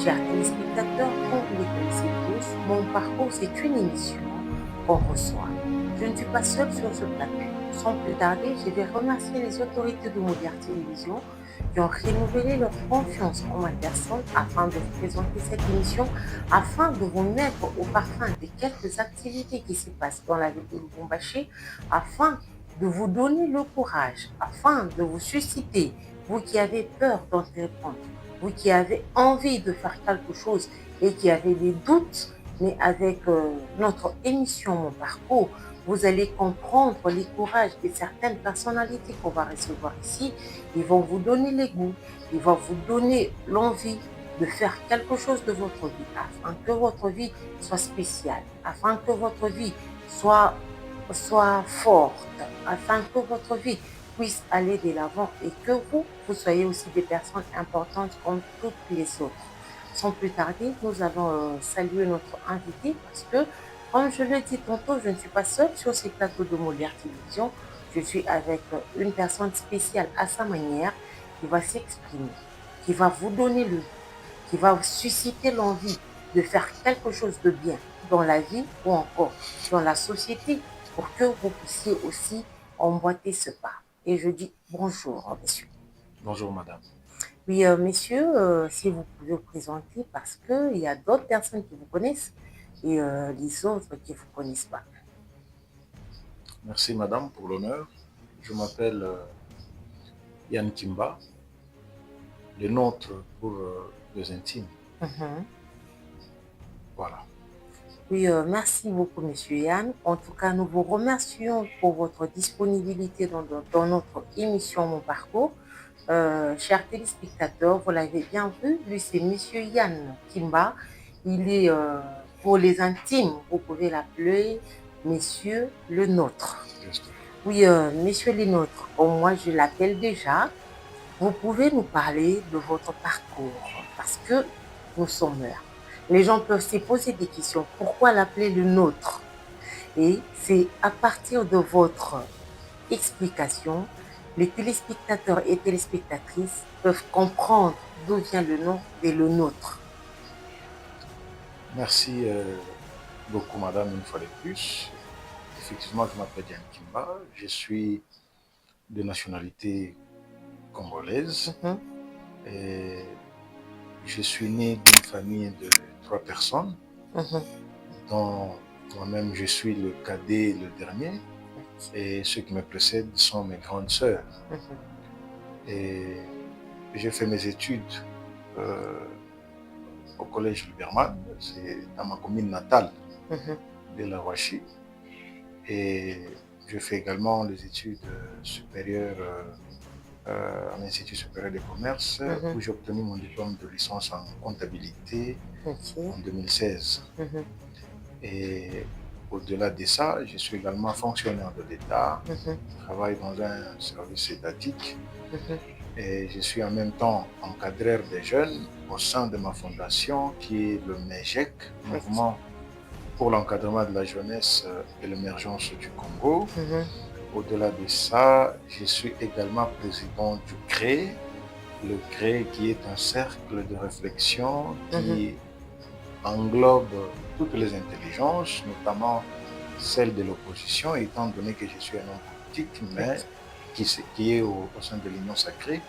Chers téléspectateurs, comme vous les connaissez tous, Mon parcours, c'est une émission qu'on reçoit. Je ne suis pas seule sur ce plateau. Sans plus tarder, je vais remercier les autorités de Molière Télévision qui ont renouvelé leur confiance en ma personne afin de vous présenter cette émission, afin de vous mettre au parfum des quelques activités qui se passent dans la ville de Lubumbashi, afin de vous donner le courage, afin de vous susciter, vous qui avez peur d'entreprendre, vous qui avez envie de faire quelque chose et qui avez des doutes, mais avec notre émission Mon Parcours, vous allez comprendre les courages de certaines personnalités qu'on va recevoir ici. Ils vont vous donner les goûts, ils vont vous donner l'envie de faire quelque chose de votre vie, afin que votre vie soit spéciale, afin que votre vie soit forte, afin que votre vie puisse aller de l'avant et que vous soyez aussi des personnes importantes comme toutes les autres. Sans plus tarder, nous allons saluer notre invité parce que, comme je l'ai dit tantôt, je ne suis pas seule sur ces plateaux de Molière Télévision. Je suis avec une personne spéciale à sa manière qui va s'exprimer, qui va vous donner le goût, qui va vous susciter l'envie de faire quelque chose de bien dans la vie ou encore dans la société pour que vous puissiez aussi emboîter ce pas. Et je dis bonjour, monsieur. Bonjour madame. Oui, messieurs, si vous pouvez vous présenter parce qu'il y a d'autres personnes qui vous connaissent et les autres qui ne vous connaissent pas. Merci madame pour l'honneur. Je m'appelle Yann Kimba, le nôtre pour les intimes. Voilà. Oui, merci beaucoup, monsieur Yann. En tout cas, nous vous remercions pour votre disponibilité dans notre émission Mon Parcours. Chers téléspectateurs, vous l'avez bien vu, lui c'est monsieur Yann Kimba. Il est, pour les intimes, vous pouvez l'appeler monsieur le nôtre. Juste. Oui, monsieur le nôtre, comme moi je l'appelle déjà, vous pouvez nous parler de votre parcours parce que nous sommes là. Les gens peuvent se poser des questions. Pourquoi l'appeler le nôtre? Et c'est à partir de votre explication, les téléspectateurs et téléspectatrices peuvent comprendre d'où vient le nom de le nôtre. Merci beaucoup madame une fois de plus. Effectivement, je m'appelle Yann Kimba. Je suis de nationalité congolaise. Et je suis né d'une famille de 3 personnes, dont moi-même je suis le cadet, le dernier, et ceux qui me précèdent sont mes grandes sœurs. Et j'ai fait mes études au collège Liberman, c'est dans ma commune natale de la Ouachi. Et je fais également les études supérieures à l'Institut supérieur de commerce, où j'ai obtenu mon diplôme de licence en comptabilité en 2016. Et au-delà de ça, je suis également fonctionnaire de l'État, je travaille dans un service étatique et je suis en même temps encadreur des jeunes au sein de ma fondation qui est le MEJEC, Mouvement pour l'encadrement de la jeunesse et l'émergence du Congo. Au-delà de ça, je suis également président du CRE, le CRE qui est un cercle de réflexion qui englobe toutes les intelligences, notamment celle de l'opposition, étant donné que je suis un homme politique, mais qui est au sein de l'Union sacrée.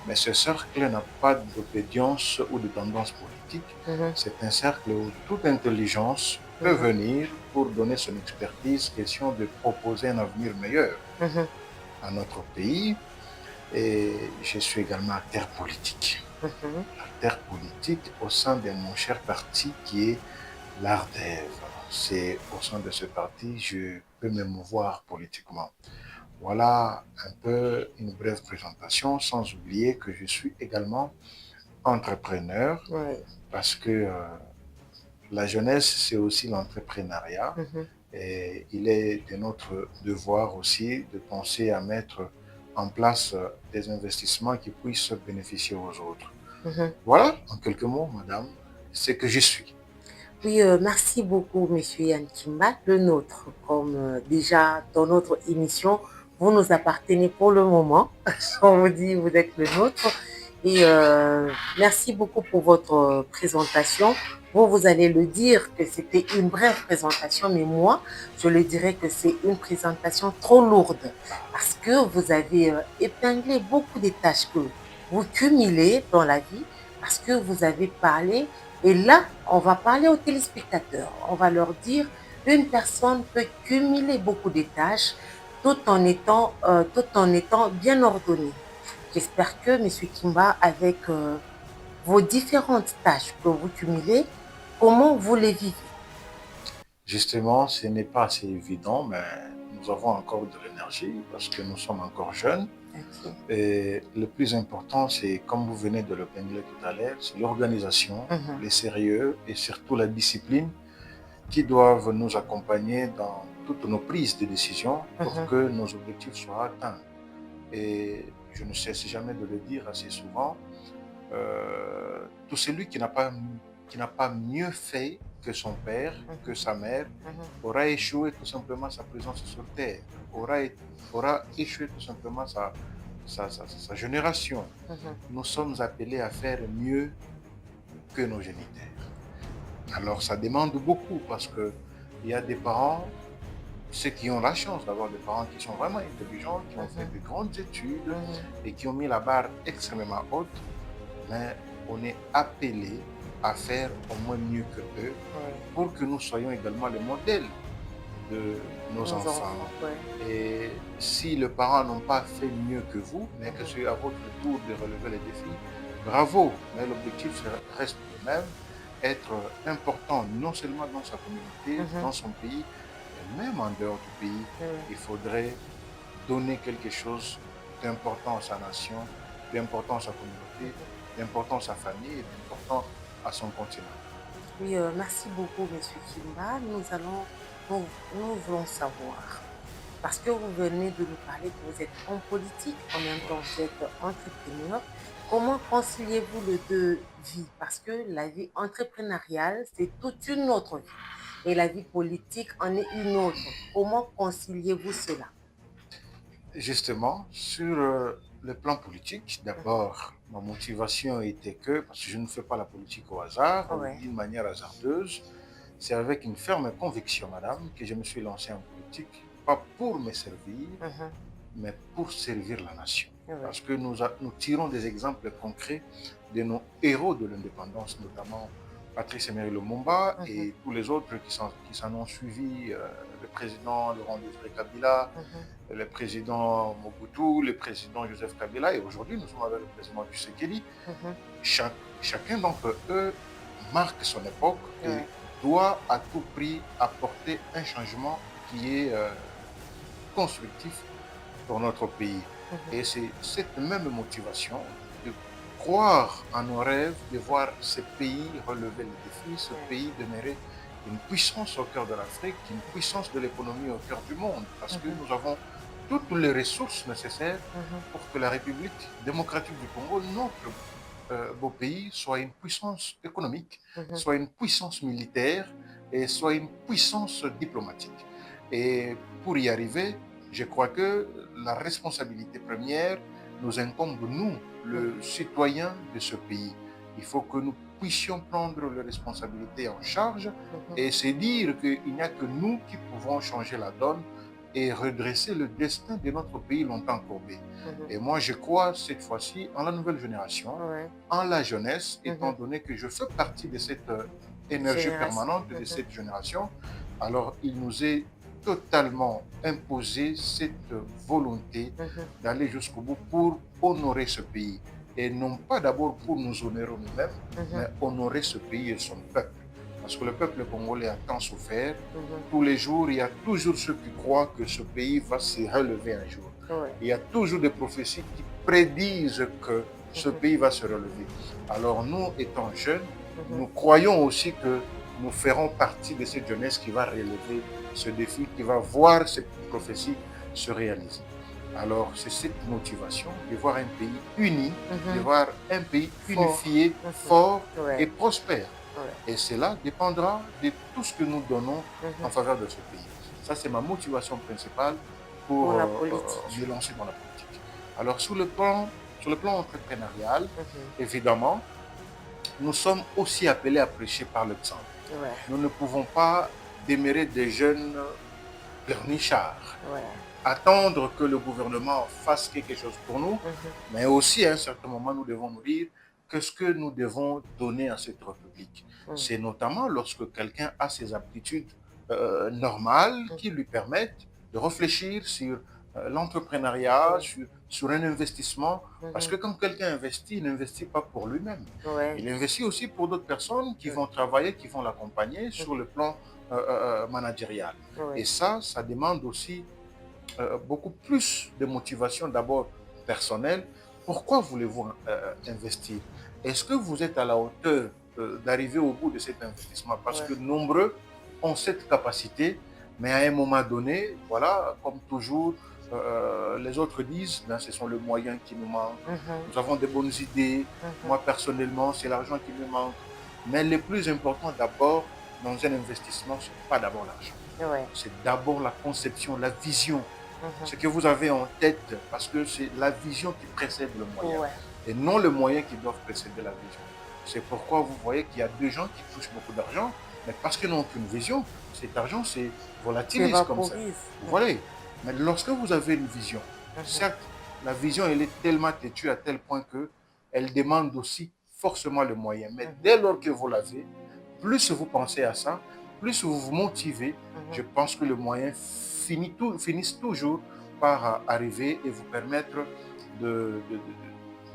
Mais ce cercle n'a pas d'obédience ou de tendance politique. C'est un cercle où toute intelligence peut venir pour donner son expertise, question de proposer un avenir meilleur à notre pays. Et je suis également acteur politique. Acteur politique au sein de mon cher parti qui est l'ARDEV. C'est au sein de ce parti je peux me mouvoir politiquement. Voilà un peu une brève présentation, sans oublier que je suis également entrepreneur, parce que la jeunesse, c'est aussi l'entrepreneuriat. Et il est de notre devoir aussi de penser à mettre en place des investissements qui puissent bénéficier aux autres. Voilà, en quelques mots, madame, ce que je suis. Oui, merci beaucoup, monsieur Yann Kimba, le nôtre. Comme déjà dans notre émission, vous nous appartenez pour le moment. On vous dit, vous êtes le nôtre. Et merci beaucoup pour votre présentation. Vous allez le dire que c'était une brève présentation, mais moi, je le dirais que c'est une présentation trop lourde parce que vous avez épinglé beaucoup des tâches que vous cumulez dans la vie parce que vous avez parlé. Et là, on va parler aux téléspectateurs. On va leur dire une personne peut cumuler beaucoup de tâches tout en étant bien ordonnée. J'espère que, Monsieur Kimba, avec vos différentes tâches que vous cumulez, comment vous les vivez? Justement, ce n'est pas assez évident, mais nous avons encore de l'énergie parce que nous sommes encore jeunes. Ok. Et le plus important, c'est, comme vous venez de le pingler tout à l'heure, c'est l'organisation, le sérieux et surtout la discipline qui doivent nous accompagner dans toutes nos prises de décision pour que nos objectifs soient atteints. Et je ne cesse jamais de le dire assez souvent, tout celui qui n'a pas mieux fait que son père, que sa mère, aura échoué tout simplement sa présence sur Terre, aura échoué tout simplement sa génération. Nous sommes appelés à faire mieux que nos géniteurs. Alors ça demande beaucoup parce que il y a des parents, ceux qui ont la chance d'avoir des parents qui sont vraiment intelligents, qui ont fait de grandes études et qui ont mis la barre extrêmement haute, mais on est appelé à faire au moins mieux que eux pour que nous soyons également les modèles de nos enfants. Et si les parents n'ont pas fait mieux que vous, mais que c'est à votre tour de relever les défis, bravo, mais l'objectif reste le même, être important non seulement dans sa communauté, dans son pays, mais même en dehors du pays. Il faudrait donner quelque chose d'important à sa nation, d'important à sa communauté, d'important à sa famille et d'important à son continent. Oui, merci beaucoup, Monsieur Kimba. Nous voulons savoir, parce que vous venez de nous parler que vous êtes en politique, en même temps vous êtes entrepreneur, comment conciliez-vous les deux vies? Parce que la vie entrepreneuriale, c'est toute une autre vie. Et la vie politique en est une autre. Comment conciliez-vous cela? Justement, sur le plan politique, d'abord, ma motivation était que, parce que je ne fais pas la politique au hasard ou d'une manière hasardeuse, c'est avec une ferme conviction, madame, que je me suis lancé en politique, pas pour me servir, mais pour servir la nation. Parce que nous tirons des exemples concrets de nos héros de l'indépendance, notamment Patrice Emery Lumumba et tous les autres qui s'en ont suivi, le président Laurent Désiré Kabila, le président Mobutu, le président Joseph Kabila, et aujourd'hui nous sommes avec le président Tshisekedi. Chacun d'entre eux marque son époque et doit à tout prix apporter un changement qui est constructif pour notre pays. Et c'est cette même motivation de croire en nos rêves, de voir ce pays relever les défis, ce pays demeurer une puissance au cœur de l'Afrique, une puissance de l'économie au cœur du monde, parce que nous avons toutes les ressources nécessaires pour que la République démocratique du Congo, notre beau pays, soit une puissance économique, soit une puissance militaire et soit une puissance diplomatique. Et pour y arriver, je crois que la responsabilité première nous incombe, nous, le citoyen de ce pays. Il faut que nous puissions prendre les responsabilités en charge et se dire qu'il n'y a que nous qui pouvons changer la donne et redresser le destin de notre pays longtemps courbé. Et moi, je crois cette fois-ci en la nouvelle génération, en la jeunesse, étant donné que je fais partie de cette énergie permanente de cette génération. Alors, il nous est totalement imposé cette volonté d'aller jusqu'au bout pour honorer ce pays. Et non pas d'abord pour nous honorer nous-mêmes, mais honorer ce pays et son peuple. Parce que le peuple congolais a tant souffert. Tous les jours, il y a toujours ceux qui croient que ce pays va se relever un jour. Il y a toujours des prophéties qui prédisent que ce pays va se relever. Alors nous, étant jeunes, nous croyons aussi que nous ferons partie de cette jeunesse qui va relever ce défi, qui va voir ces prophéties se réaliser. Alors, c'est cette motivation de voir un pays uni, de voir un pays unifié, fort et prospère. Et cela dépendra de tout ce que nous donnons en faveur de ce pays. Ça, c'est ma motivation principale pour me lancer dans la politique. Alors, sur le plan Sur le plan entrepreneurial, Mhm. évidemment, nous sommes aussi appelés à prêcher par l'exemple. Ouais, Nous ne pouvons pas démérer des jeunes pleurnichards, ouais. attendre que le gouvernement fasse quelque chose pour nous, Mhm. mais aussi à un certain moment, nous devons nous dire qu'est-ce que nous devons donner à cette République. Mhm. C'est notamment lorsque quelqu'un a ses aptitudes normales qui lui permettent de réfléchir sur l'entrepreneuriat, sur un investissement, parce que quand quelqu'un investit, il n'investit pas pour lui-même. Ouais. Il investit aussi pour d'autres personnes qui vont travailler, qui vont l'accompagner sur le plan managérial. Ouais. Et ça demande aussi beaucoup plus de motivation d'abord personnelle. Pourquoi voulez-vous investir? Est-ce que vous êtes à la hauteur d'arriver au bout de cet investissement? Parce que nombreux ont cette capacité, mais à un moment donné, voilà, comme toujours, les autres disent, ben, ce sont les moyens qui nous manquent. Nous avons de bonnes idées. Moi, personnellement, c'est l'argent qui me manque. Mais le plus important d'abord dans un investissement, ce n'est pas d'abord l'argent. Ouais. C'est d'abord la conception, la vision, ce que vous avez en tête, parce que c'est la vision qui précède le moyen, et non le moyen qui doit précéder la vision. C'est pourquoi vous voyez qu'il y a des gens qui touchent beaucoup d'argent, mais parce qu'ils n'ont aucune vision, cet argent se volatilise comme ça. Vous voyez, mais lorsque vous avez une vision, certes, la vision, elle est tellement têtue à tel point que elle demande aussi forcément le moyen. Mais dès lors que vous l'avez, plus vous pensez à ça, plus vous vous motivez, je pense que le moyen finisse toujours par arriver et vous permettre de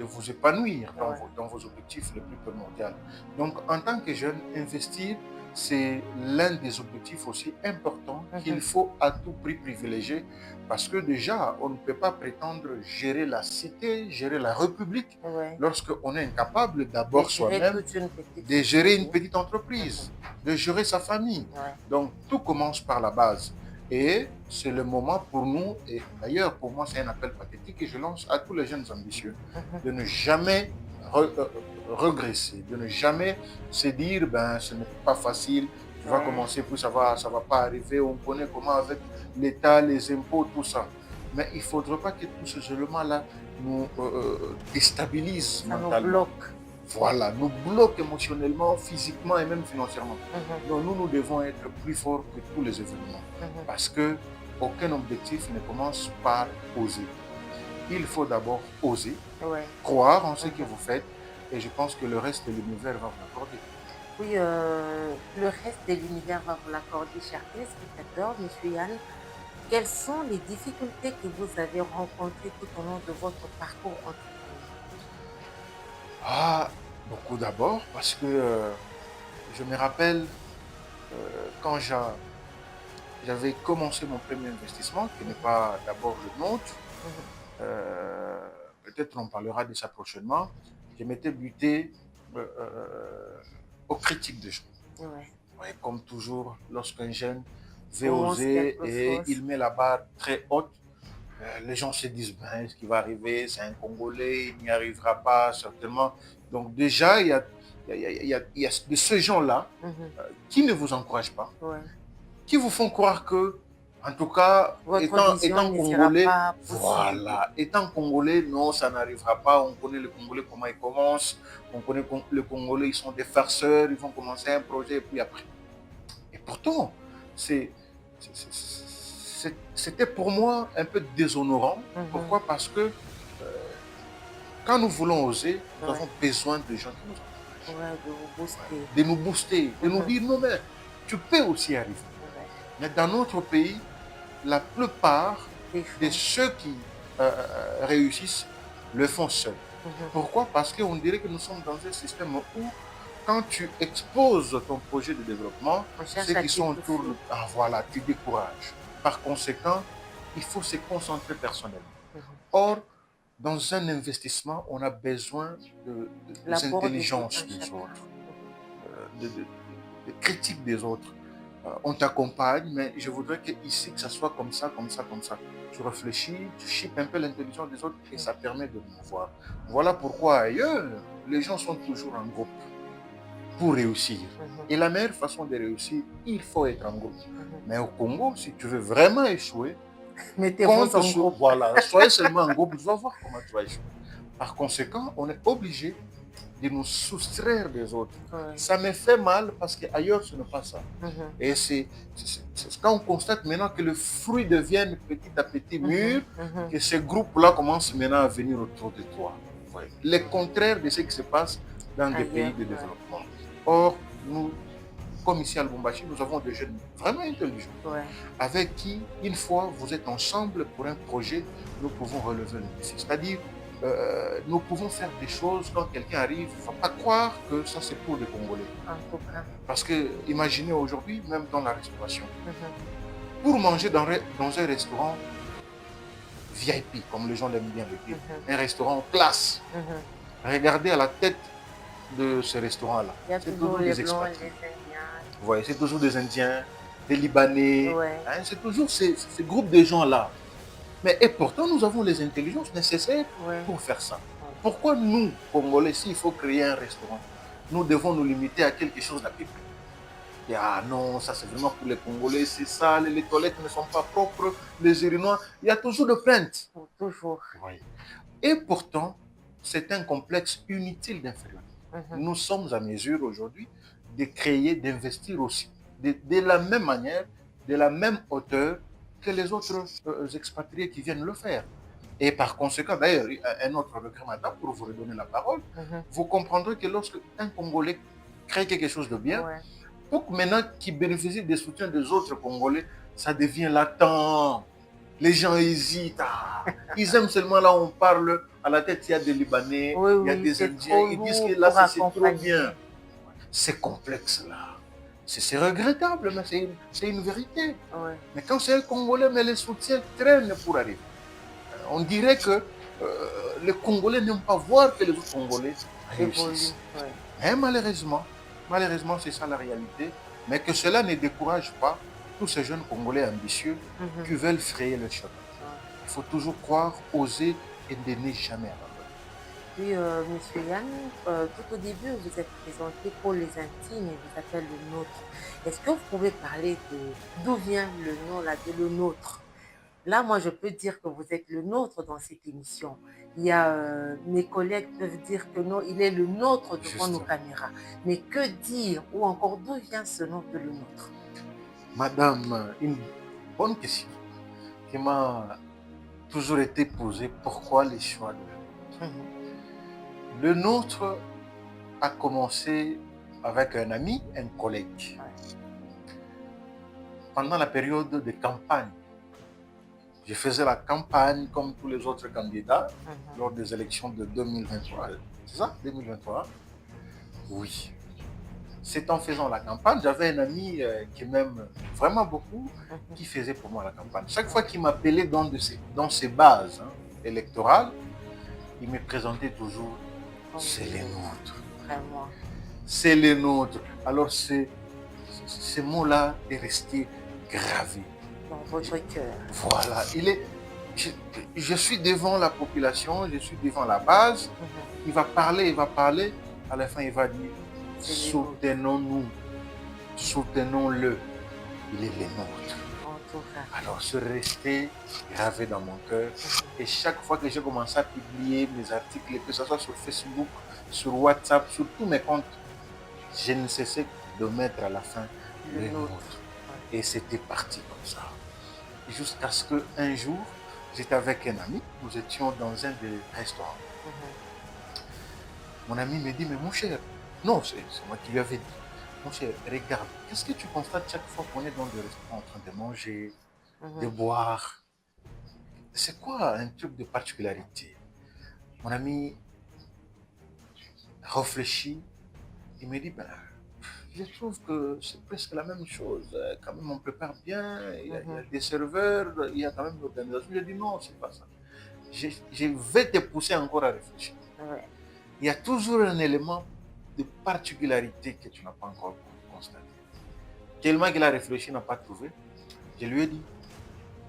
vous épanouir dans vos objectifs les plus primordiaux. Donc, en tant que jeune, investir, c'est l'un des objectifs aussi importants qu'il faut à tout prix privilégier, parce que déjà, on ne peut pas prétendre gérer la cité, gérer la République, lorsqu'on est incapable d'abord soi-même de gérer une petite entreprise, de gérer sa famille. Donc, tout commence par la base. Et c'est le moment pour nous, et d'ailleurs pour moi c'est un appel pathétique que je lance à tous les jeunes ambitieux, de ne jamais regresser, de ne jamais se dire ben ce n'est pas facile, tu vas commencer puis ça va pas arriver, on connaît comment avec l'État, les impôts, tout ça. Mais il ne faudrait pas que tous ces éléments-là nous déstabilisent mentalement. Nous bloquent. Voilà, nous bloquent émotionnellement, physiquement et même financièrement. Donc nous devons être plus forts que tous les événements. Parce que aucun objectif ne commence par oser. Il faut d'abord oser, croire en ce que vous faites, et je pense que le reste de l'univers va vous l'accorder. Oui, le reste de l'univers va vous l'accorder, chers téléspectateurs. Monsieur Yann, quelles sont les difficultés que vous avez rencontrées tout au long de votre parcours entrepreneurial? Beaucoup d'abord, parce que je me rappelle quand j'avais commencé mon premier investissement, qui n'est pas d'abord le nôtre, peut-être on parlera de ça prochainement, je m'étais buté aux critiques des gens. Comme toujours, lorsqu'un jeune veut oser et il met la barre très haute, les gens se disent, ben, ce qui va arriver, c'est un Congolais, il n'y arrivera pas, certainement. Donc déjà, il y a de ces gens-là qui ne vous encouragent pas, qui vous font croire que, en tout cas, étant Congolais, étant Congolais, non, ça n'arrivera pas. On connaît les Congolais, comment ils commencent. On connaît les Congolais, ils sont des farceurs, ils vont commencer un projet et puis après. Et pourtant, c'était pour moi un peu déshonorant. Pourquoi? Parce que quand nous voulons oser, nous avons besoin de gens qui nous encouragent. De nous booster, de nous dire non, mais tu peux aussi arriver. Mais dans notre pays, la plupart de ceux qui réussissent le font seuls. Pourquoi? Parce qu'on dirait que nous sommes dans un système où, quand tu exposes ton projet de développement, ceux qui sont autour, voilà, tu décourages. Par conséquent, il faut se concentrer personnellement. Or, dans un investissement, on a besoin de l'intelligence des autres, de critiques des autres. On t'accompagne, mais je voudrais qu'ici, que ça soit comme ça, comme ça, comme ça. Tu réfléchis, tu chippes un peu l'intelligence des autres et ça permet de nous voir. Voilà pourquoi ailleurs, les gens sont toujours en groupe pour réussir. Et la meilleure façon de réussir, il faut être en groupe. Mais au Congo, si tu veux vraiment échouer, mettez-vous en groupe. Voilà, soyez seulement en groupe, tu vas voir comment tu vas échouer. Par conséquent, on est obligé de nous soustraire des autres. Ouais. Ça me fait mal parce qu'ailleurs, ce n'est pas ça. Mhm. Et c'est quand on constate maintenant que les fruits deviennent petit à petit mûrs, que ces groupes-là commencent maintenant à venir autour de toi. Ouais. Le contraire de ce qui se passe dans des pays de développement. Or, nous, comme ici à Lubumbashi, nous avons des jeunes vraiment intelligents, avec qui, une fois vous êtes ensemble pour un projet, nous pouvons relever le défi. C'est-à-dire, nous pouvons faire des choses quand quelqu'un arrive, il ne faut pas croire que ça c'est pour les Congolais. Parce que, imaginez aujourd'hui, même dans la restauration, pour manger dans un restaurant VIP, comme les gens l'aiment bien le dire, un restaurant classe, regardez à la tête de ce restaurant-là. C'est toujours des expatriés. Vous voyez, c'est toujours des Indiens, des Libanais, hein, c'est toujours ces groupes de gens-là. Mais et pourtant, nous avons les intelligences nécessaires pour faire ça. Pourquoi nous, Congolais, s'il faut créer un restaurant, nous devons nous limiter à quelque chose d'à-peu près? Ah non, ça c'est vraiment pour les Congolais, c'est sale, les toilettes ne sont pas propres, les urinoirs, il y a toujours de plaintes. Toujours. Oui. Et pourtant, c'est un complexe inutile d'infériorité. Nous sommes à mesure aujourd'hui de créer, d'investir aussi, de la même manière, de la même hauteur que les autres expatriés qui viennent le faire. Et par conséquent, d'ailleurs, un autre regret, madame, pour vous redonner la parole, vous comprendrez que lorsque un Congolais crée quelque chose de bien, pour que maintenant qu'il bénéficie des soutiens des autres Congolais, ça devient latent. Les gens hésitent. Ils aiment seulement là où on parle. À la tête, il y a des Libanais, il y a des Indiens. Ils disent que là, c'est trop bien. C'est complexe là. C'est regrettable, mais c'est une vérité. Mais quand c'est un Congolais, mais les soutiens traînent pour arriver. On dirait que les Congolais n'aiment pas voir que les autres Congolais réussissent. Mais malheureusement, c'est ça la réalité. Mais que cela ne décourage pas tous ces jeunes Congolais ambitieux qui veulent frayer le chemin. Il faut toujours croire, oser et ne jamais abandonner. Puis, Monsieur Yann, tout au début, vous êtes présenté pour les intimes et vous appelez le nôtre. Est-ce que vous pouvez parler d'où vient le nom là, de le nôtre? Là, moi, je peux dire que vous êtes le nôtre dans cette émission. Il y a mes collègues peuvent dire que non, il est le nôtre devant nos caméras. Mais que dire ou encore d'où vient ce nom de le nôtre? Madame, une bonne question qui m'a toujours été posée. Pourquoi les choix de le nôtre? Le nôtre a commencé avec un ami, un collègue. Pendant la période de campagne, je faisais la campagne comme tous les autres candidats lors des élections de 2023. C'est ça, 2023? Oui. C'est en faisant la campagne, j'avais un ami qui m'aime vraiment beaucoup, qui faisait pour moi la campagne. Chaque fois qu'il m'appelait dans ses bases électorales, il me présentait toujours « c'est les nôtres ». Vraiment. C'est les nôtres. Alors ce mot-là est resté gravé. Dans votre cœur. Voilà. Je suis devant la population, je suis devant la base. Il va parler. À la fin, il va dire soutenons-nous, soutenons-le. Il est le nôtre. Alors, c'est resté gravé dans mon cœur. Et chaque fois que j'ai commencé à publier mes articles, que ce soit sur Facebook, sur WhatsApp, sur tous mes comptes, je ne cessais de mettre à la fin le nôtre. Et c'était parti comme ça. Jusqu'à ce qu'un jour, j'étais avec un ami, nous étions dans un des restaurants. Mon ami me dit, mais mon cher, non, c'est moi qui lui avais dit, mon cher, regarde, qu'est-ce que tu constates chaque fois qu'on est dans le restaurant en train de manger, de boire? C'est quoi un truc de particularité? Mon ami réfléchit, il me dit, ben, je trouve que c'est presque la même chose. Quand même, on prépare bien, il y a des serveurs, il y a quand même l'organisation. Je dis non, c'est pas ça. Je vais te pousser encore à réfléchir. Il y a toujours un élément de particularité que tu n'as pas encore constaté. Tellement qu'il a réfléchi, il n'a pas trouvé. Je lui ai dit,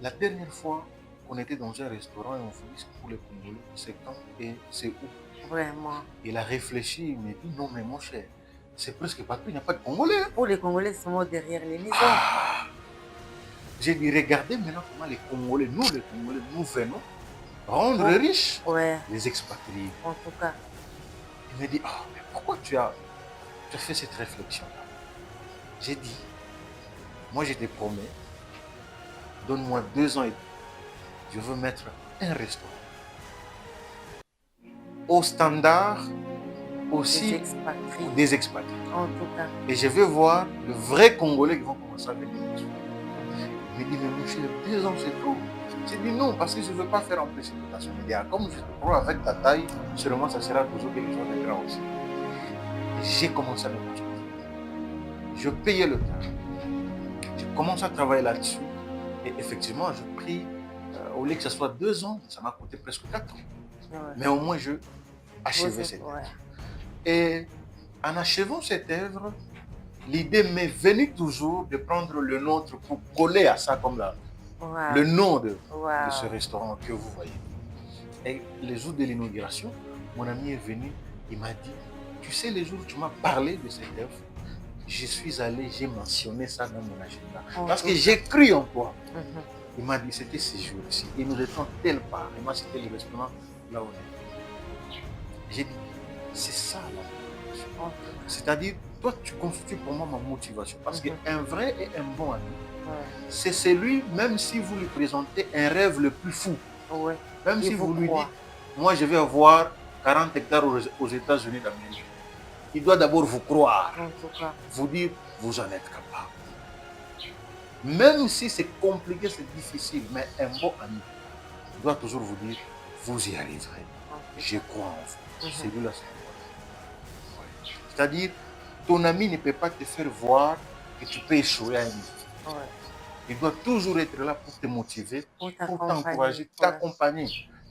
la dernière fois qu'on était dans un restaurant et on vous dit pour les Congolais, c'est quand et c'est où? Vraiment. Il a réfléchi, il m'a dit, non mais mon cher, c'est presque partout, il n'y a pas de Congolais. Pour les Congolais, c'est seulement derrière les maisons. J'ai dit, regardez maintenant comment les Congolais, nous les Congolais, nous venons rendre riches Ouais, les expatriés. en tout cas. Il me dit, ah, mais pourquoi tu as fait cette réflexion-là? J'ai dit, moi je te promets, donne-moi 2 ans et demi. Je veux mettre un restaurant au standard Des aussi expatriés, des expatriés. en tout cas. Et je vais voir le vrai Congolais qui vont commencer à venir. Il me dit, mais mon cher, 2 ans c'est trop. J'ai dit non, parce que je ne veux pas faire en précipitation. Il dit, ah, comme je te prends avec ta taille, sûrement ça sera toujours quelque chose de grand aussi. J'ai commencé à me concentrer. Je payais le temps. J'ai commencé à travailler là-dessus. Et effectivement, je pris, au lieu que ce soit 2 ans, ça m'a coûté presque 4 ans. Ouais. Mais au moins, je achevais Vous- cette ouais. œuvre. Et en achevant cette œuvre, l'idée m'est venue toujours de prendre le nôtre pour coller à ça comme là, Wow. le nom de Wow. ce restaurant que vous voyez. Et le jour de l'inauguration, mon ami est venu, il m'a dit, tu sais, les jours où tu m'as parlé de cette œuvre, je suis allé, j'ai mentionné ça dans mon agenda. En Parce tout que cas. j'ai cru en toi. Mhm. Il m'a dit, c'était ce jour-ci. Et nous étions telle part. Il m'a cité le restaurant là où on est. J'ai dit, c'est ça la motivation. En tout cas. C'est-à-dire, toi, tu constitues pour moi ma motivation. Parce qu'un vrai et un bon ami, Ouais. c'est celui, même si vous lui présentez un rêve le plus fou, Ouais. même Il si vous lui croit. dites, moi je vais avoir 40 hectares aux États-Unis d'Amérique, il doit d'abord vous croire, En tout cas. vous dire, vous en êtes capable. Même si c'est compliqué, c'est difficile, mais un bon ami doit toujours vous dire, vous y arriverez. En tout Je cas. crois en vous. Mhm. Celui-là, c'est important. Ouais. C'est-à-dire, ton ami ne peut pas te faire voir que tu peux échouer à un niveau. Ouais. Il doit toujours être là pour te motiver, Pour pour t'accompagner. t'encourager, Ouais. t'accompagner,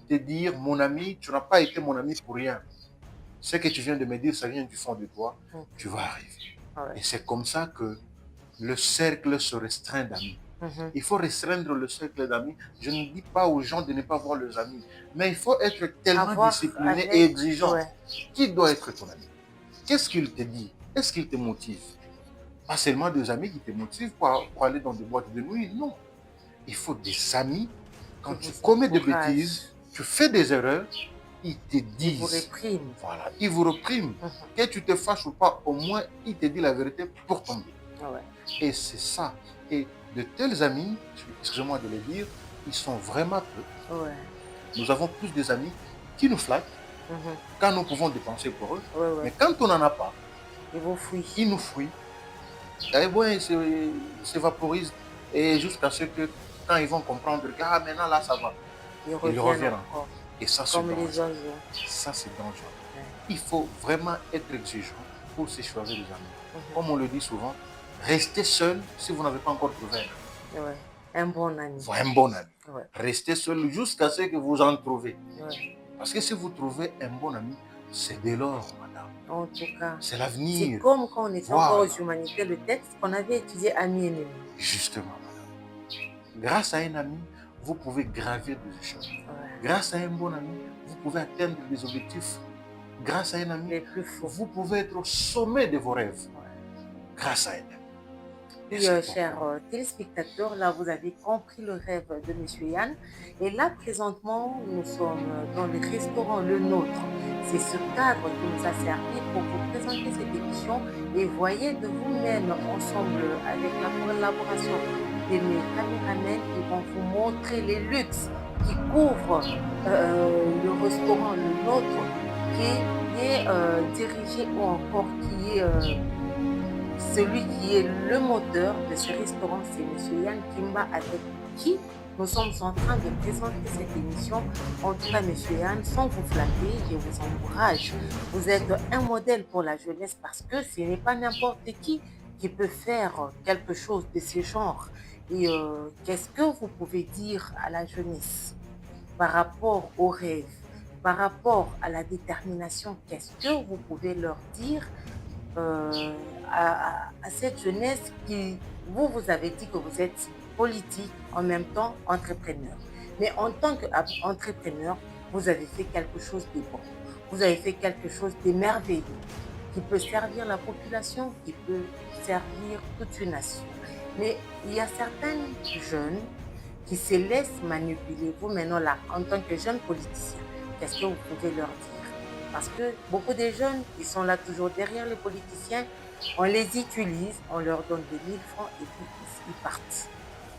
te dire, mon ami, tu n'as pas été mon ami pour rien. Ce que tu viens de me dire, ça vient du fond de toi, tu vas arriver. Ouais. Et c'est comme ça que le cercle se restreint d'amis. Mhm. Il faut restreindre le cercle d'amis. Je ne dis pas aux gens de ne pas voir leurs amis, mais il faut être tellement Avoir discipliné avec- et exigeant. Ouais. Qui doit être ton ami? Qu'est-ce qu'il te dit? Est-ce qu'il te motive? Pas seulement des amis qui te motivent pour aller dans des boîtes de nuit, non. Il faut des amis, quand Qui tu vous commets des encouragent. bêtises, tu fais des erreurs, ils te Il vous disent. réprime. Voilà, ils vous repriment. Mhm. Que tu te fâches ou pas, au moins, ils te disent la vérité pour ton bien. Ouais. Et c'est ça. Et de tels amis, excusez-moi de le dire, ils sont vraiment peu. Ouais. Nous avons plus des amis qui nous flattent Mhm. quand nous pouvons dépenser pour eux. Ouais, ouais. Mais quand on n'en a pas, Il vous fuit. ils nous fuient. Et bon, ils s'évaporisent. Et jusqu'à ce que, quand ils vont comprendre que ah, maintenant là, ça va. Il Ils revient reviennent encore. Et ça, c'est Comme les dangereux. oiseaux. Ça, c'est dangereux. Ouais. Il faut vraiment être exigeant pour se choisir des amis. Mhm. Comme on le dit souvent, restez seul si vous n'avez pas encore trouvé un ami. Ouais. Un bon ami. Faut un bon ami. Ouais. Restez seul jusqu'à ce que vous en trouvez. Ouais. Parce que si vous trouvez un bon ami, c'est de l'or, madame. En tout cas. C'est C'est l'avenir. comme quand on était Voilà. encore aux humanités, le texte qu'on avait étudié ami ennemi. Justement, madame. Grâce à un ami, vous pouvez gravir des échelons. Ouais. Grâce à un bon ami, vous pouvez atteindre des objectifs. Grâce à un ami, Les plus faux. vous pouvez être au sommet de vos rêves. Ouais. Grâce à un ami. Et Oui, c'est chers téléspectateurs, là vous avez compris le rêve de M. Yann. Et là, présentement, nous sommes dans le restaurant Le Nôtre. C'est ce cadre qui nous a servi pour vous présenter cette émission. Et voyez de vous-même, ensemble, avec la collaboration de mes caméramens, qui vont vous montrer les luxes qui couvrent le restaurant Le Nôtre, qui est dirigé ou encore qui est... celui qui est le moteur de ce restaurant, c'est M. Yann Kimba, avec qui nous sommes en train de présenter cette émission. En tout cas, M. Yann, sans vous flatter, je vous encourage. Vous êtes un modèle pour la jeunesse parce que ce n'est pas n'importe qui peut faire quelque chose de ce genre. Et qu'est-ce que vous pouvez dire à la jeunesse par rapport aux rêves, par rapport à la détermination? Qu'est-ce que vous pouvez leur dire à cette jeunesse qui, vous avez dit que vous êtes politique, en même temps entrepreneur. Mais en tant qu'entrepreneur, vous avez fait quelque chose de bon. Vous avez fait quelque chose de merveilleux qui peut servir la population, qui peut servir toute une nation. Mais il y a certains jeunes qui se laissent manipuler. Vous, maintenant, là, en tant que jeune politicien, qu'est-ce que vous pouvez leur dire? Parce que beaucoup de jeunes, ils sont là toujours derrière les politiciens, on les utilise, on leur donne des 1000 francs et puis ils partent.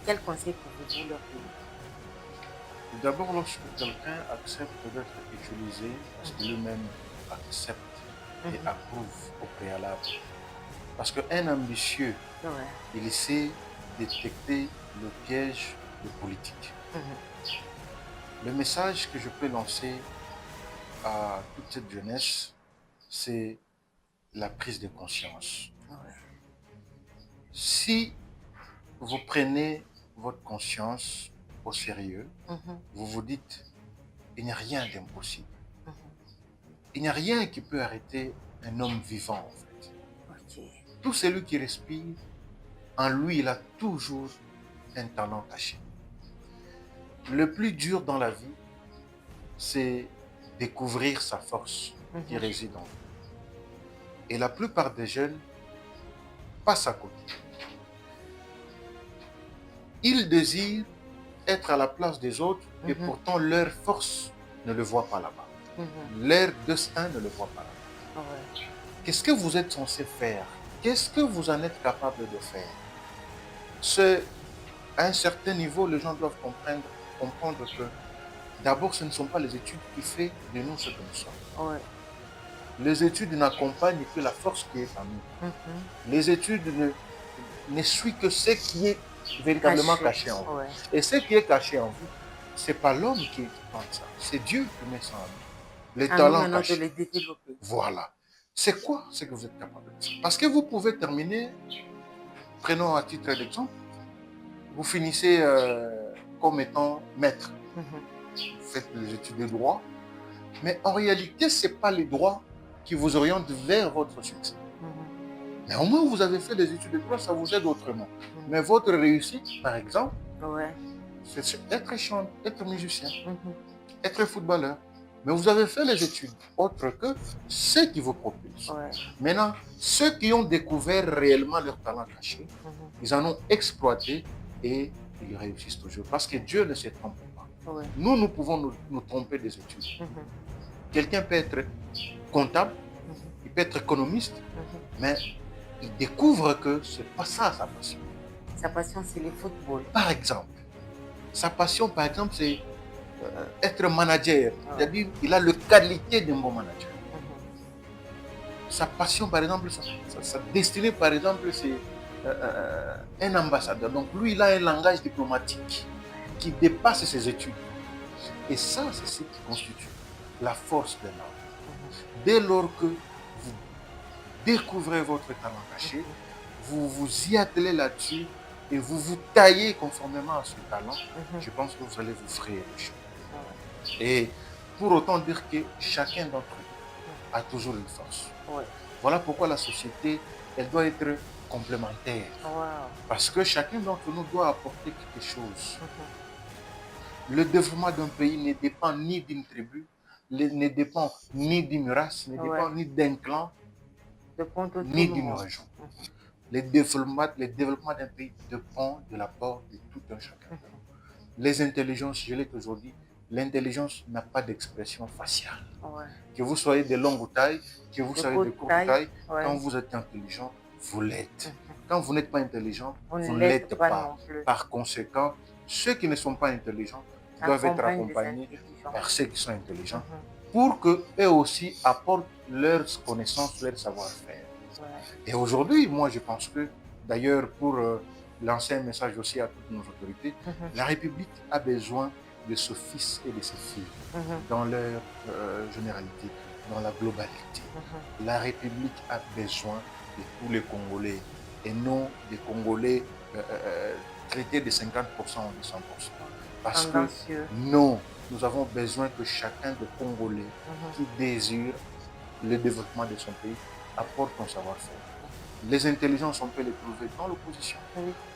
Quel conseil pouvez-vous leur donner? D'abord, lorsque quelqu'un accepte d'être utilisé, parce que lui-même accepte et Mhm. approuve au préalable. Parce qu'un ambitieux, Ouais. il sait détecter le piège de politique. Mhm. Le message que je peux lancer à toute cette jeunesse, c'est la prise de conscience. Ouais. Si vous prenez votre conscience au sérieux, Mhm. vous vous dites, il n'y a rien d'impossible. Mhm. Il n'y a rien qui peut arrêter un homme vivant, en fait. Ok. Tout celui qui respire, en lui, il a toujours un talent caché. Le plus dur dans la vie, c'est découvrir sa force qui Mhm. réside en vous. Et la plupart des jeunes passent à côté. Ils désirent être à la place des autres et Mhm. pourtant leur force ne le voit pas là-bas. Mhm. Leur destin ne le voit pas là-bas. Ouais. Qu'est-ce que vous êtes censé faire? Qu'est-ce que vous en êtes capable de faire? C'est à un certain niveau, les gens doivent comprendre que d'abord, ce ne sont pas les études qui font de nous ce que nous sommes. Ouais. Les études n'accompagnent que la force qui est en nous. Mhm. Les études ne suivent que ce qui est véritablement caché en vous. Ouais. Et ce qui est caché en vous, ce n'est pas l'homme qui plante ça, c'est Dieu qui met ça en nous. Les À nous talents maintenant de cachés. les développer. Voilà. C'est quoi ce que vous êtes capable de faire? Parce que vous pouvez terminer, prenons à titre d'exemple, vous finissez comme étant maître. Mhm. Vous faites les études de droit, mais en réalité, ce n'est pas les droits qui vous orientent vers votre succès. Mhm. Mais au moins, vous avez fait des études de droit, ça vous aide autrement. Mhm. Mais votre réussite, par exemple, Ouais. c'est être chanteur, être musicien, Mhm. être footballeur. Mais vous avez fait les études autres que ceux qui vous propulsent. Ouais. Maintenant, ceux qui ont découvert réellement leur talent caché, Mhm. ils en ont exploité et ils réussissent toujours. Parce que Dieu ne se trompe pas. Ouais. Nous pouvons nous tromper des études. Mhm. Quelqu'un peut être comptable, Mhm. il peut être économiste, Mhm. mais il découvre que ce n'est pas ça sa passion. Sa passion, c'est le football. Par exemple, sa passion, par exemple, c'est être manager. Ouais. C'est-à-dire qu'il a le qualité d'un bon manager. Mhm. Sa passion, par exemple, sa destinée, par exemple, c'est un ambassadeur. Donc lui, il a un langage diplomatique qui dépasse ses études. Et ça, c'est ce qui constitue la force d'un homme. Dès lors que vous découvrez votre talent caché, vous vous y attelez là-dessus et vous vous taillez conformément à ce talent, je pense que vous allez vous frayer le chemin. Et pour autant dire que chacun d'entre nous a toujours une force. Ouais. Voilà pourquoi la société, elle doit être complémentaire. Wow. Parce que chacun d'entre nous doit apporter quelque chose. Mhm. Le développement d'un pays ne dépend ni d'une tribu, ne dépend ni d'une race, ne dépend ni d'un clan, ni d'une région. Le développement d'un pays dépend de l'apport de tout un chacun. Les intelligences, je l'ai toujours dit, l'intelligence n'a pas d'expression faciale. Ouais. Que vous soyez de longue taille, que vous soyez de courte taille, ouais. quand vous êtes intelligent, vous l'êtes. Quand vous n'êtes pas intelligent, vous ne l'êtes l'êtes pas. non plus. Par conséquent, ceux qui ne sont pas intelligents doivent être accompagnés par ceux qui sont intelligents pour qu'eux aussi apportent leurs connaissances, leur savoir-faire. Ouais. Et aujourd'hui, moi, je pense que, d'ailleurs, pour lancer un message aussi à toutes nos autorités, la République a besoin de ce fils et de ses filles dans leur généralité, dans la globalité. La République a besoin de tous les Congolais et non des Congolais traités de 50% ou de 100%. Parce que non, nous avons besoin que chacun des Congolais qui désire le développement de son pays apporte son savoir-faire. Les intelligences, on peut les trouver dans l'opposition.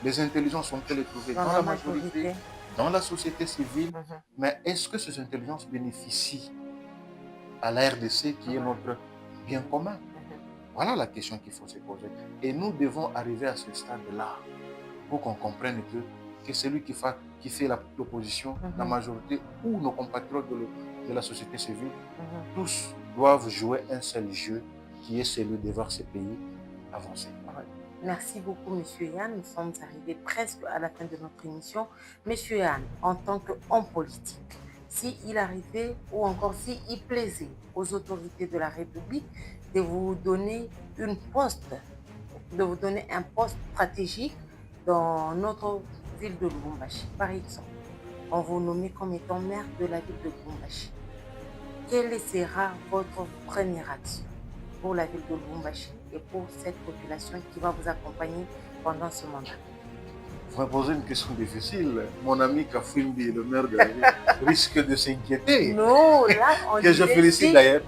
Les intelligences, on peut les trouver dans la majorité, dans la société civile. Mais est-ce que ces intelligences bénéficient à la RDC qui est notre bien commun? Voilà la question qu'il faut se poser. Et nous devons arriver à ce stade-là pour qu'on comprenne que que celui qui fait l'opposition, la majorité ou nos compatriotes de la société civile, tous doivent jouer un seul jeu qui est celui de voir ces pays avancer. Merci beaucoup, Monsieur Yann. Nous sommes arrivés presque à la fin de notre émission. Monsieur Yann, en tant qu'homme politique, s'il arrivait ou encore s'il plaisait aux autorités de la République de vous donner un poste stratégique dans notre ville de Lubumbashi, par exemple, on vous nomme comme étant maire de la ville de Lubumbashi, quelle sera votre première action pour la ville de Lubumbashi et pour cette population qui va vous accompagner pendant ce mandat? Vous me posez une question difficile. Mon ami Kafwimbi, le maire de la ville, risque de s'inquiéter. Non, là, on que je félicite d'ailleurs.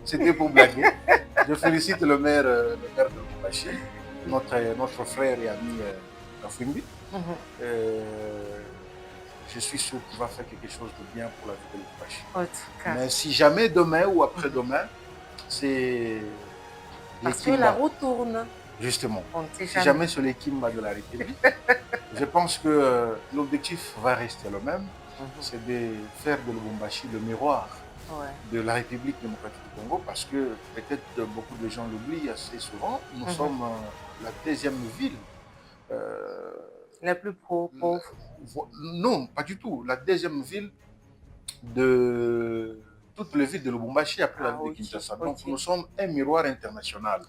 C'était pour blaguer. Je félicite le maire de Lubumbashi, notre frère et ami Kafwimbi. Je suis sûr qu'il va faire quelque chose de bien pour la ville de Lubumbashi. Mais si jamais demain ou après-demain, c'est... Parce que la roue tourne. Justement. Si jamais c'est les Kimba de la République, je pense que l'objectif va rester le même. C'est de faire de Lubumbashi le miroir de la République démocratique du Congo, parce que peut-être beaucoup de gens l'oublient assez souvent. Nous sommes la deuxième ville. La plus pauvre. Non, pas du tout. La deuxième ville de toutes les villes de Lubumbashi après la ville de Kinshasa. Donc nous sommes un miroir international.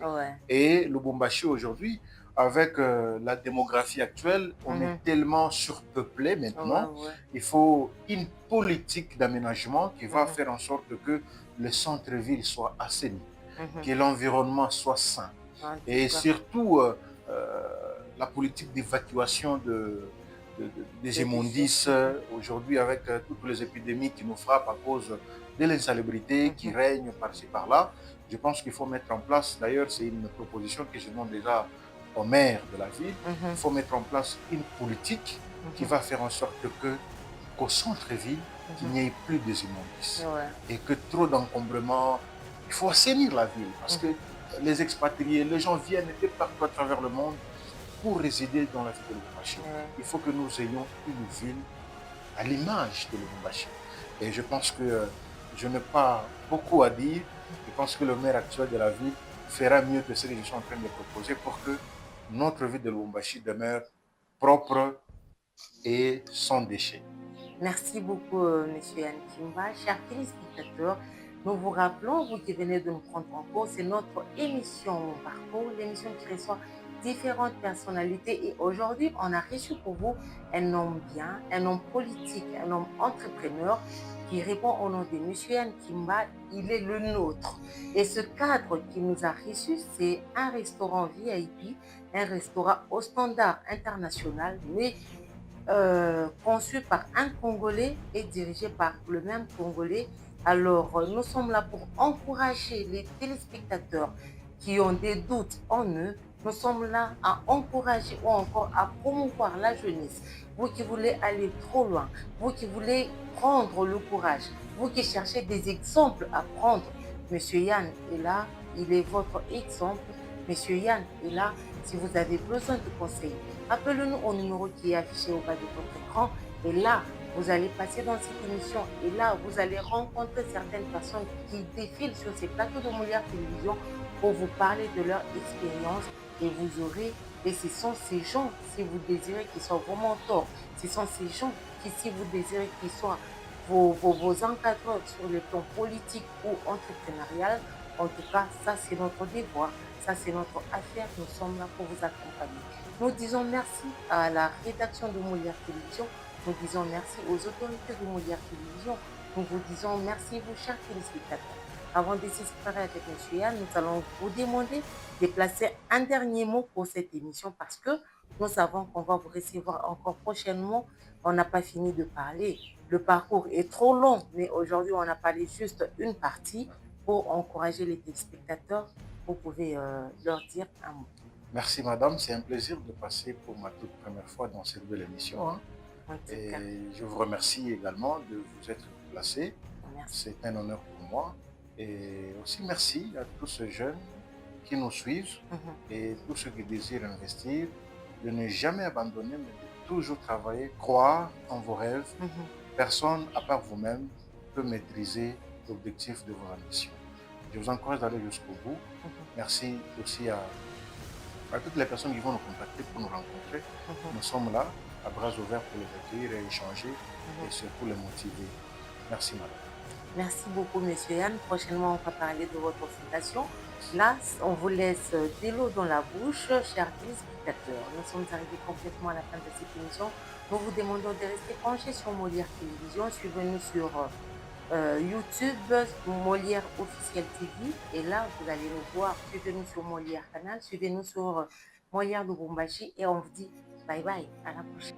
Et Lubumbashi aujourd'hui, avec la démographie actuelle, on est tellement surpeuplé maintenant. Il faut une politique d'aménagement qui va faire en sorte que le centre-ville soit assaini, que l'environnement soit sain. Et surtout, la politique d'évacuation des immondices aujourd'hui, avec toutes les épidémies qui nous frappent à cause de l'insalubrité qui règne par-ci par-là. Je pense qu'il faut mettre en place, d'ailleurs c'est une proposition que je demande déjà au maire de la ville, il faut mettre en place une politique qui va faire en sorte qu'au centre-ville, qu'il n'y ait plus des immondices et que trop d'encombrements. Il faut assainir la ville parce que les expatriés, les gens viennent de partout à travers le monde pour résider dans la ville de Lubumbashi. Il faut que nous ayons une ville à l'image de Lubumbashi. Et je pense que je n'ai pas beaucoup à dire. Je pense que le maire actuel de la ville fera mieux que ce que je suis en train de proposer pour que notre ville de Lubumbashi demeure propre et sans déchets. Merci beaucoup, M. Yann Kimba. Chers téléspectateurs, nous vous rappelons, vous qui venez de nous prendre en cours, c'est notre émission Mon Parcours, l'émission qui reçoit différentes personnalités. Et aujourd'hui, on a reçu pour vous un homme bien, un homme politique, un homme entrepreneur qui répond au nom de M. Yann Kimba. Il est le nôtre. Et ce cadre qui nous a reçus, c'est un restaurant VIP, un restaurant au standard international, mais conçu par un Congolais et dirigé par le même Congolais. Alors, nous sommes là pour encourager les téléspectateurs qui ont des doutes en eux. Nous sommes là à encourager ou encore à promouvoir la jeunesse. Vous qui voulez aller trop loin, vous qui voulez prendre le courage, vous qui cherchez des exemples à prendre, Monsieur Yann est là, il est votre exemple. Monsieur Yann est là si vous avez besoin de conseils. Appelez-nous au numéro qui est affiché au bas de votre écran. Et là, vous allez passer dans cette émission. Et là, vous allez rencontrer certaines personnes qui défilent sur ces plateaux de Molière Télévision pour vous parler de leur expérience. Et vous aurez, et ce sont ces gens, si vous désirez qu'ils soient vos mentors, ce sont ces gens qui, si vous désirez qu'ils soient vos encadreurs sur le plan politique ou entrepreneurial, en tout cas, ça c'est notre devoir, ça c'est notre affaire, nous sommes là pour vous accompagner. Nous disons merci à la rédaction de Molière Télévision, nous disons merci aux autorités de Molière Télévision, nous vous disons merci vous chers téléspectateurs. Avant de se séparer avec M. Yann, nous allons vous demander de placer un dernier mot pour cette émission parce que nous savons qu'on va vous recevoir encore prochainement. On n'a pas fini de parler. Le parcours est trop long, mais aujourd'hui, on a parlé juste une partie pour encourager les téléspectateurs. Vous pouvez leur dire un mot. Merci madame, c'est un plaisir de passer pour ma toute première fois dans cette belle émission. Et je vous remercie également de vous être placé. C'est un honneur pour moi. Et aussi merci à tous ces jeunes qui nous suivent et tous ceux qui désirent investir, de ne jamais abandonner, mais de toujours travailler, croire en vos rêves. Mhm. Personne, à part vous-même, peut maîtriser l'objectif de vos ambitions. Je vous encourage d'aller jusqu'au bout. Mhm. Merci aussi à toutes les personnes qui vont nous contacter pour nous rencontrer. Mhm. Nous sommes là, à bras ouverts pour les accueillir et échanger Mhm. et surtout les motiver. Merci, madame. Merci beaucoup, monsieur Yann. Prochainement, on va parler de votre fondation. Là, on vous laisse de l'eau dans la bouche, chers téléspectateurs. Nous sommes arrivés complètement à la fin de cette émission. Nous vous demandons de rester penchés sur Molière Télévision. Suivez-nous sur YouTube, Molière Officiel TV. Et là, vous allez nous voir. Suivez-nous sur Molière Canal. Suivez-nous sur Molière Lubumbashi. Et on vous dit bye bye. À la prochaine.